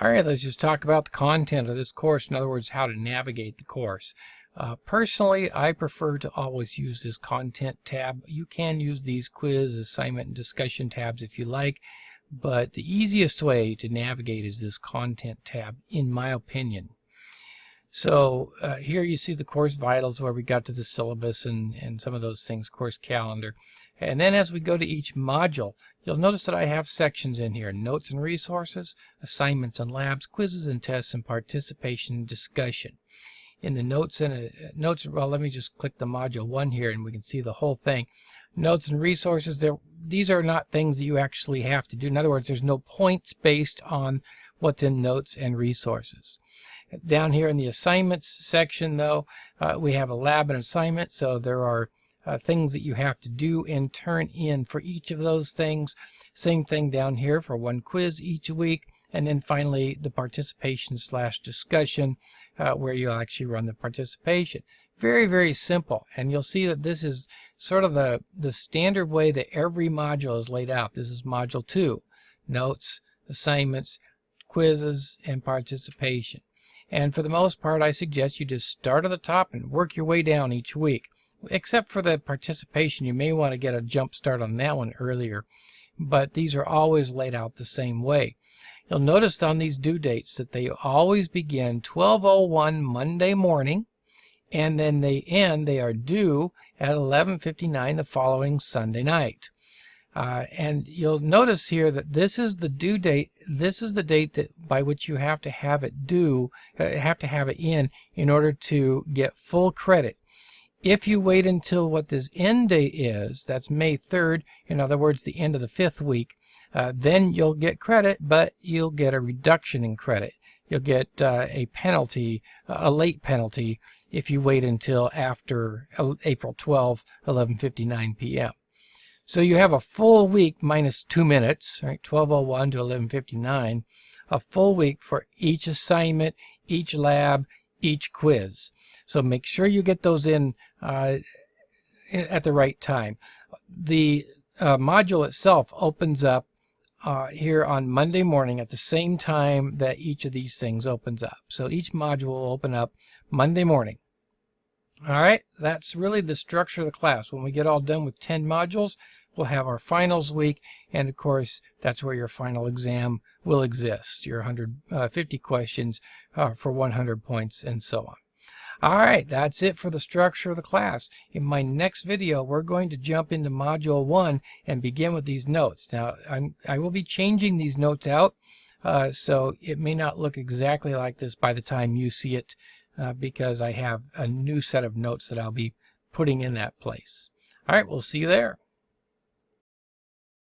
All right, let's just talk about the content of this course. In other words, how to navigate the course. Personally, I prefer to always use this content tab. You can use these quiz, assignment, and discussion tabs if you like, but the easiest way to navigate is this content tab, in my opinion. So here you see the course vitals where we got to the syllabus and some of those things, course calendar. And then as we go to each module, you'll notice that I have sections in here: notes and resources, assignments and labs, quizzes and tests, and participation and discussion. In the notes, well, let me just click the module 1 here and we can see the whole thing. Notes and resources, these are not things that you actually have to do. In other words, there's no points based on what's in notes and resources. Down here in the assignments section, though, we have a lab and assignment, so there are things that you have to do and turn in for each of those things. Same thing down here for one quiz each week. And then finally, the participation/discussion, where you'll actually run the participation. Very, very simple. And you'll see that this is sort of the standard way that every module is laid out. This is module 2, notes, assignments, quizzes, and participation. And for the most part, I suggest you just start at the top and work your way down each week. Except for the participation, you may want to get a jump start on that one earlier. But these are always laid out the same way. You'll notice on these due dates that they always begin 12:01 Monday morning, and then they are due at 11:59 the following Sunday night. And you'll notice here that this is the due date. This is the date by which you have to have it in order to get full credit. If you wait until what this end date is, that's May 3rd, in other words, the end of the 5th week, then you'll get credit, but you'll get a reduction in credit. You'll get a penalty, a late penalty, if you wait until after April 12, 11:59 p.m. So you have a full week minus 2 minutes, right? 12:01 to 11:59, a full week for each assignment, each lab, each quiz. So make sure you get those in at the right time. The module itself opens up here on Monday morning at the same time that each of these things opens up. So each module will open up Monday morning. All right, that's really the structure of the class. When we get all done with 10 modules, we'll have our finals week, and of course, that's where your final exam will exist, your 150 questions for 100 points, and so on. All right, that's it for the structure of the class. In my next video, we're going to jump into Module 1 and begin with these notes. Now, I will be changing these notes out, so it may not look exactly like this by the time you see it, because I have a new set of notes that I'll be putting in that place. All right, we'll see you there.